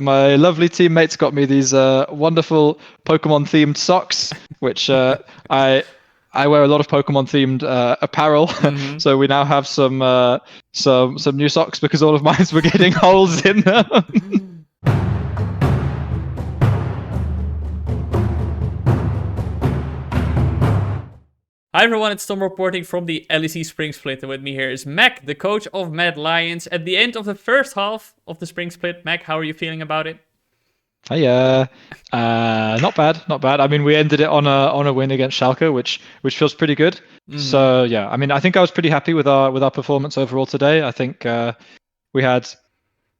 my lovely teammates got me these wonderful Pokemon-themed socks, which I wear a lot of Pokemon-themed apparel. So we now have some new socks because all of mine were getting holes in them. Hi everyone, it's Tom reporting from the LEC Spring Split, and with me here is Mac, the coach of Mad Lions. At the end of the first half of the Spring Split, Mac, how are you feeling about it? Hey, not bad. I mean, we ended it on a win against Schalke, which feels pretty good. So yeah, I mean, I think I was pretty happy with our performance overall today. I think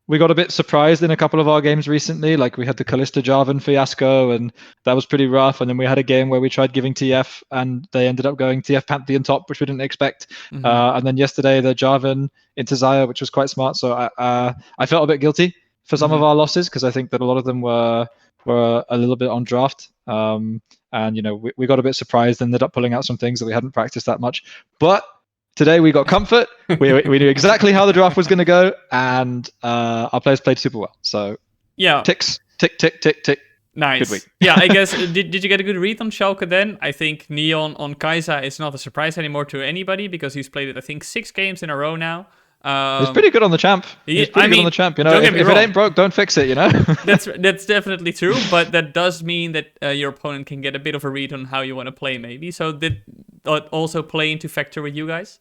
we got a bit surprised in a couple of our games recently. Like we had the Kalista Jarvan fiasco, and that was pretty rough. And then we had a game where we tried giving TF, and they ended up going TF Pantheon top, which we didn't expect. And then yesterday the Jarvan into Xayah, which was quite smart. So I felt a bit guilty for some of our losses because I think that a lot of them were a little bit on draft. And we got a bit surprised and ended up pulling out some things that we hadn't practiced that much. But today we got comfort. We knew exactly how the draft was going to go, and our players played super well. So yeah, ticks, tick, tick, tick, tick. Nice. Good week. Yeah, I guess did you get a good read on Schalke then? I think Neon on Kai'Sa is not a surprise anymore to anybody because he's played it, I think, 6 games in a row now. He's pretty good on the champ. He's pretty good on the champ. You know, if it ain't broke, don't fix it. You know. That's definitely true, but that does mean that your opponent can get a bit of a read on how you want to play, maybe. So did that also play into factor with you guys?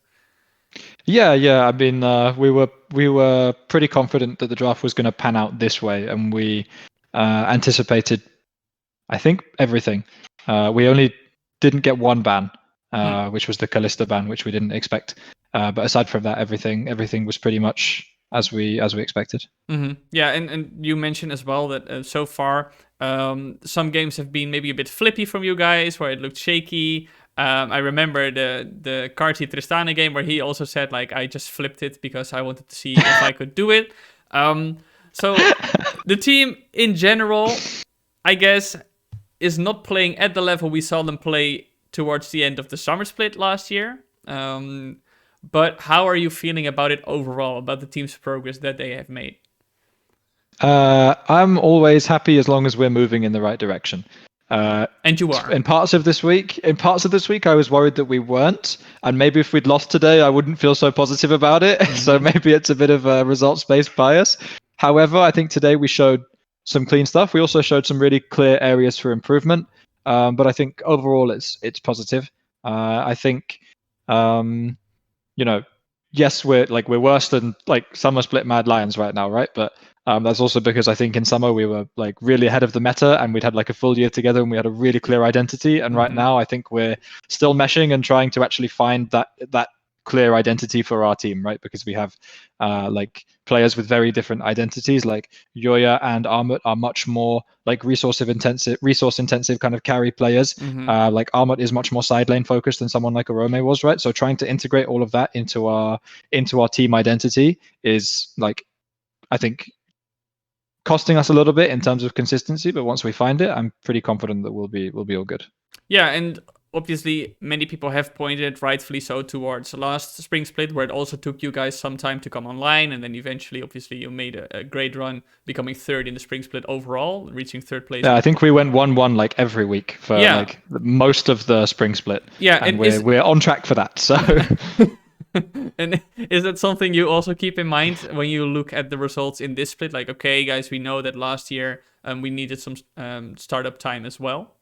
Yeah. I mean, we were pretty confident that the draft was going to pan out this way, and we anticipated, I think, everything. We only didn't get one ban, which was the Kalista ban, which we didn't expect. But aside from that, everything was pretty much as we expected. Yeah, and you mentioned as well that so far some games have been maybe a bit flippy from you guys, where it looked shaky. I remember the Karti Tristana game where he also said, like, I just flipped it because I wanted to see if I could do it. So the team in general, I guess, is not playing at the level we saw them play towards the end of the summer split last year. But how are you feeling about it overall, about the team's progress that they have made? I'm always happy as long as we're moving in the right direction. And you are. In parts of this week, I was worried that we weren't, and maybe if we'd lost today, I wouldn't feel so positive about it. So maybe it's a bit of a results-based bias. However, I think today we showed some clean stuff. We also showed some really clear areas for improvement. But I think overall, it's positive. I think. Yes, we're worse than like summer split Mad Lions right now, right? But that's also because I think in summer we were like really ahead of the meta, and we'd had like a full year together, and we had a really clear identity. And right now, I think we're still meshing and trying to actually find that clear identity for our team, right? Because we have like players with very different identities. Like Yoya and Armut are much more like resource intensive kind of carry players. Like Armut is much more side lane focused than someone like Arome was, right? So trying to integrate all of that into our team identity is, like, I think, costing us a little bit in terms of consistency. But once we find it, I'm pretty confident that we'll be all good. Yeah, and obviously, many people have pointed, rightfully so, towards last Spring Split, where it also took you guys some time to come online, and then eventually, obviously, you made a great run, becoming third in the Spring Split overall, reaching third place. Yeah, I think we went 1-1 like every week for like most of the Spring Split. Yeah, and we're on track for that. So. And is that something you also keep in mind when you look at the results in this split? Like, okay, guys, we know that last year we needed some startup time as well.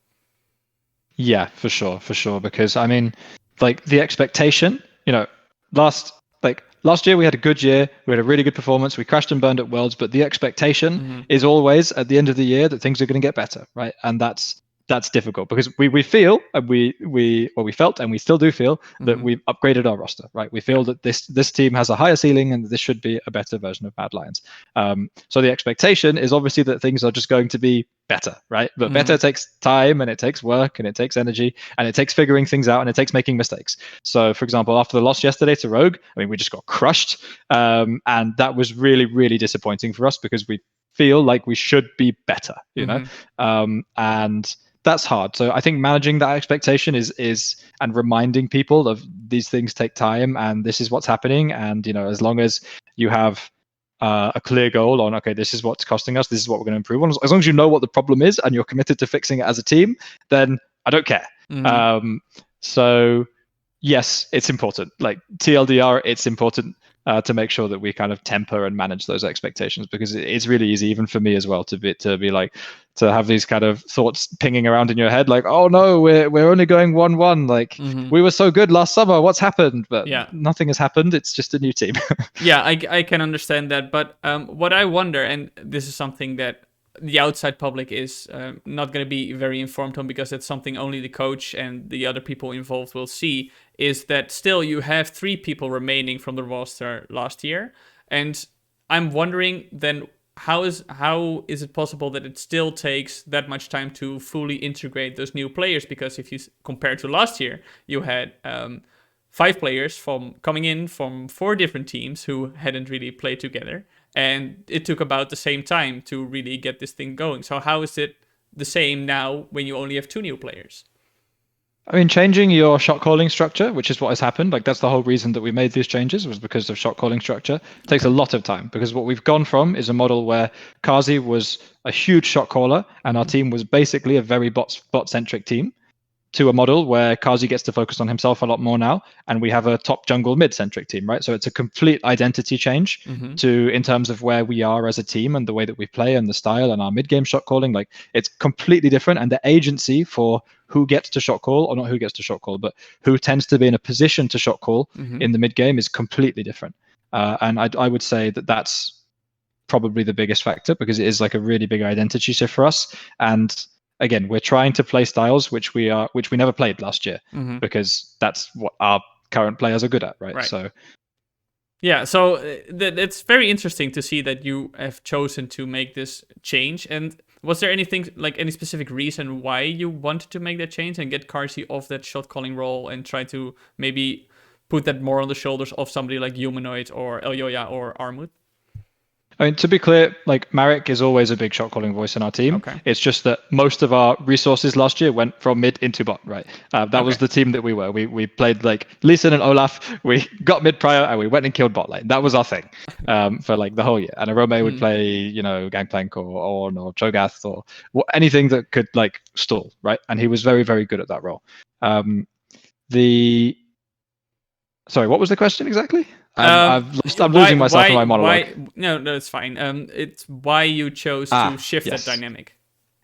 Yeah, for sure. Because I mean, like the expectation, last year we had a good year, we had a really good performance, we crashed and burned at Worlds, but the expectation is always at the end of the year that things are going to get better, right? And that's difficult because we feel, and we felt, and we still do feel that we've upgraded our roster, right? We feel that this team has a higher ceiling and this should be a better version of Mad Lions. So the expectation is obviously that things are just going to be better, right? But better takes time, and it takes work, and it takes energy, and it takes figuring things out, and it takes making mistakes. So, for example, after the loss yesterday to Rogue, I mean, we just got crushed, and that was really, really disappointing for us because we feel like we should be better, and that's hard. So I think managing that expectation is and reminding people of these things take time, and this is what's happening. And as long as you have a clear goal on, okay, this is what's costing us, this is what we're going to improve on. As long as you know what the problem is and you're committed to fixing it as a team, then I don't care. So yes, it's important. Like TLDR, it's important to make sure that we kind of temper and manage those expectations, because it's really easy, even for me as well, to be like, to have these kind of thoughts pinging around in your head, like, oh no, we're only going 1-1. Like we were so good last summer. What's happened? But nothing has happened. It's just a new team. Yeah, I can understand that. But what I wonder, and this is something that the outside public is not going to be very informed on, because it's something only the coach and the other people involved will see, is that still you have 3 people remaining from the roster last year. And I'm wondering then, how is it possible that it still takes that much time to fully integrate those new players? Because if you compare to last year, you had 5 players coming in from 4 different teams who hadn't really played together. And it took about the same time to really get this thing going. So how is it the same now when you only have 2 new players? I mean, changing your shot calling structure, which is what has happened, like that's the whole reason that we made these changes, was because of shot calling structure. It takes a lot of time, because what we've gone from is a model where Kazi was a huge shot caller and our team was basically a very bot-centric team, to a model where Kazi gets to focus on himself a lot more now, and we have a top jungle mid-centric team, right? So it's a complete identity change in terms of where we are as a team and the way that we play and the style and our mid-game shot calling. Like it's completely different, and the agency for who gets to shot call, or not who gets to shot call, but who tends to be in a position to shot call in the mid-game is completely different. And I would say that that's probably the biggest factor, because it is like a really big identity shift for us. And again, we're trying to play styles which we never played last year, because that's what our current players are good at, right? So yeah, so it's very interesting to see that you have chosen to make this change. And was there anything, like any specific reason why you wanted to make that change and get Karsi off that shot calling role and try to maybe put that more on the shoulders of somebody like Humanoid or Elyoya or Armut? I mean, to be clear, like Marek is always a big shot calling voice in our team. Okay. It's just that most of our resources last year went from mid into bot, right? That was the team that we were. We played like Leeson and Olaf. We got mid prior and we went and killed bot lane. That was our thing for like the whole year. And Arome would play, you know, Gangplank or Ornn or Cho'Gath or anything that could like stall, right? And he was very, very good at that role. Sorry, what was the question exactly? I'm losing myself in my monologue. No, it's fine. It's why you chose to shift that dynamic.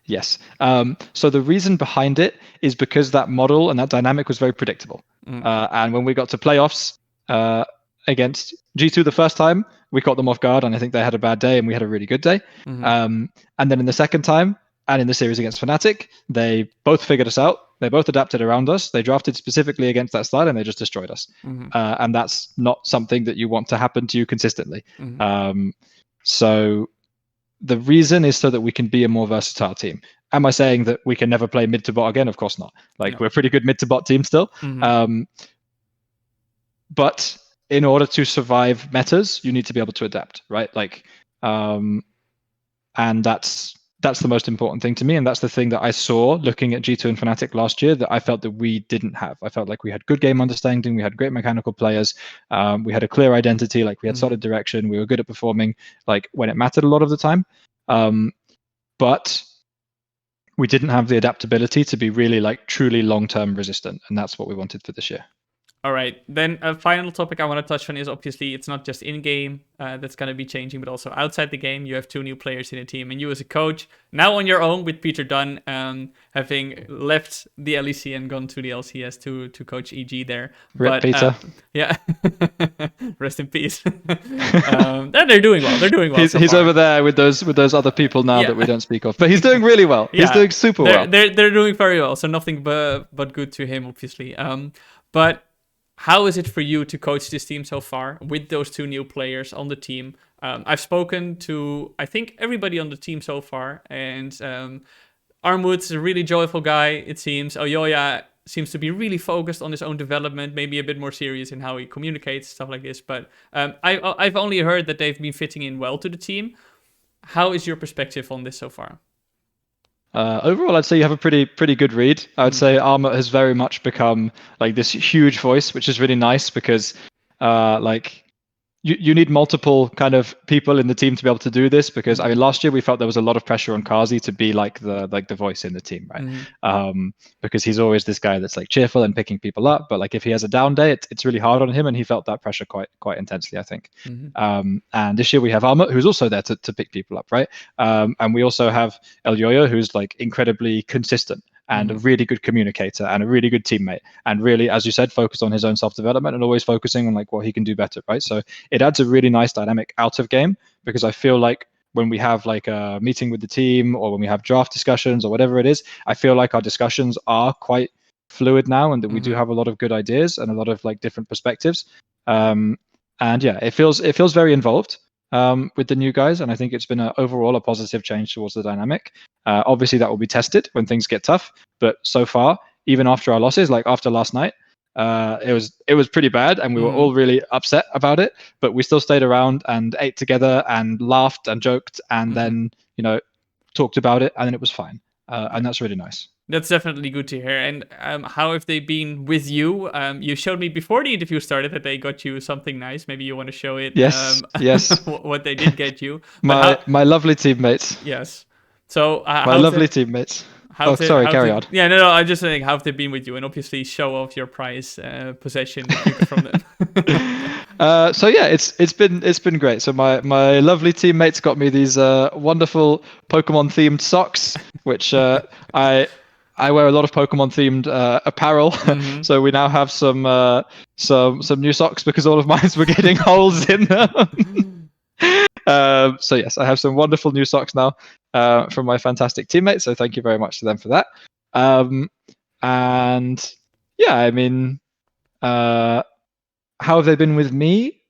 Yes. So the reason behind it is because that model and that dynamic was very predictable. And when we got to playoffs against G2 the first time, we caught them off guard, and I think they had a bad day and we had a really good day. And then in the second time, and in the series against Fnatic, they both figured us out. They both adapted around us. They drafted specifically against that style, and they just destroyed us. And that's not something that you want to happen to you consistently. So the reason is so that we can be a more versatile team. Am I saying that we can never play mid to bot again? Of course not. Like we're a pretty good mid to bot team still. But in order to survive metas, you need to be able to adapt, right? Like, and that's the most important thing to me, and that's the thing that I saw looking at G2 and Fnatic last year that I felt that we didn't have. I felt like we had good game understanding, we had great mechanical players, we had a clear identity, like we had solid direction, we were good at performing like when it mattered a lot of the time, but we didn't have the adaptability to be really like truly long-term resistant, and that's what we wanted for this year. All right, then a final topic I want to touch on is obviously it's not just in-game that's going to be changing, but also outside the game. You have 2 new players in the team, and you as a coach, now on your own with Peter Dunn, having left the LEC and gone to the LCS to coach EG there. Rip Peter. Yeah, rest in peace. They're doing well. They're doing well. He's over there with those other people now that we don't speak of, but he's doing really well. He's doing super well. They're doing very well, so nothing but good to him, obviously. But how is it for you to coach this team so far with those 2 new players on the team? I've spoken to, I think, everybody on the team so far, and Armut's a really joyful guy, it seems. Elyoya seems to be really focused on his own development, maybe a bit more serious in how he communicates, stuff like this. But I've only heard that they've been fitting in well to the team. How is your perspective on this so far? Overall, I'd say you have a pretty good read. I would say Armut has very much become like this huge voice, which is really nice because like you need multiple kind of people in the team to be able to do this, because I mean last year we felt there was a lot of pressure on Kazi to be like the voice in the team, right? Because he's always this guy that's like cheerful and picking people up, but like if he has a down day, it's really hard on him, and he felt that pressure quite intensely, I think. And this year we have Armut, who's also there to pick people up, right? And we also have El Yoyo, who's like incredibly consistent and a really good communicator and a really good teammate, and really, as you said, focused on his own self-development and always focusing on like what he can do better, right? So it adds a really nice dynamic out of game, because I feel like when we have like a meeting with the team, or when we have draft discussions or whatever it is, I feel like our discussions are quite fluid now, and that we do have a lot of good ideas and a lot of like different perspectives. And yeah, it feels very involved with the new guys, and I think it's been overall a positive change towards the dynamic. Obviously, that will be tested when things get tough, but so far, even after our losses, like after last night, it was pretty bad, and we were all really upset about it. But we still stayed around and ate together and laughed and joked, and then talked about it, and then it was fine, and that's really nice. That's definitely good to hear. And how have they been with you? You showed me before the interview started that they got you something nice. Maybe you want to show it. Yes, yes. What they did get you. My lovely teammates. Yes. So my lovely teammates. Carry on. Yeah, no, I'm just saying, how have they been with you? And obviously show off your prize possession from them. So yeah, it's been great. So my lovely teammates got me these wonderful Pokemon themed socks, which I wear a lot of Pokemon themed apparel. So we now have some new socks, because all of mine were getting holes in them. So yes, I have some wonderful new socks now from my fantastic teammates. So thank you very much to them for that. And yeah, I mean, how have they been with me?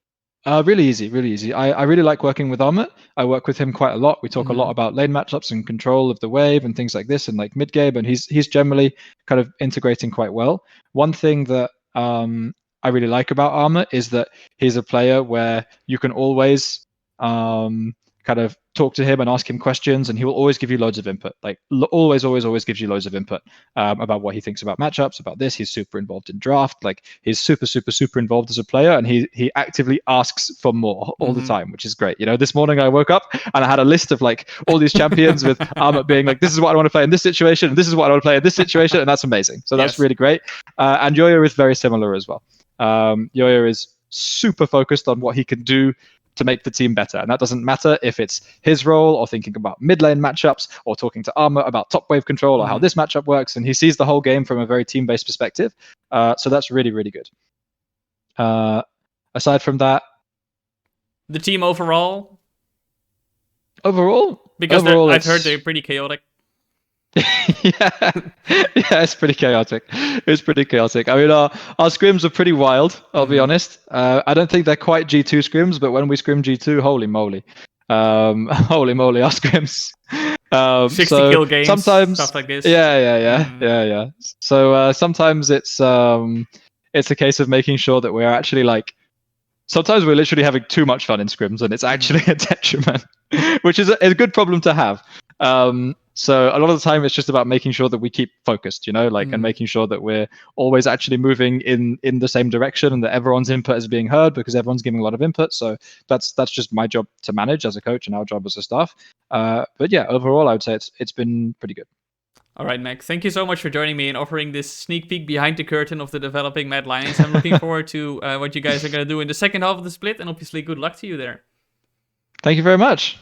Really easy, really easy. I really like working with Armut. I work with him quite a lot. We talk a lot about lane matchups and control of the wave and things like this, and like mid game, and he's generally kind of integrating quite well. One thing that I really like about Armut is that he's a player where you can always kind of talk to him and ask him questions, and he will always give you loads of input. Like always gives you loads of input about what he thinks about matchups, about this. He's super involved in draft. Like he's super involved as a player, and he actively asks for more all the time, which is great. You know, this morning I woke up and I had a list of like all these champions with Armut being like, this is what I want to play in this situation, and this is what I want to play in this situation, and that's amazing. So that's really great. And Yoyo is very similar as well. Yoyo is super focused on what he can do to make the team better, and that doesn't matter if it's his role or thinking about mid lane matchups or talking to Armut about top wave control or how this matchup works, and he sees the whole game from a very team-based perspective. So that's really good. Aside from that, the team overall, because I've heard they're pretty chaotic. yeah, it's pretty chaotic. I mean, our scrims are pretty wild, I'll be honest. I don't think they're quite G2 scrims, but when we scrim G2, holy moly, our scrims. 60 kill games, sometimes stuff like this. Yeah. So sometimes it's a case of making sure that we're actually like, sometimes we're literally having too much fun in scrims, and it's actually a detriment, which is a good problem to have. So a lot of the time it's just about making sure that we keep focused, and making sure that we're always actually moving in the same direction, and that everyone's input is being heard, because everyone's giving a lot of input. So that's just my job to manage as a coach, and our job as a staff. But yeah, overall I would say it's been pretty good. All right, Mac, thank you so much for joining me and offering this sneak peek behind the curtain of the developing Mad Lions. I'm looking forward to what you guys are going to do in the second half of the split, and obviously good luck to you there. Thank you very much.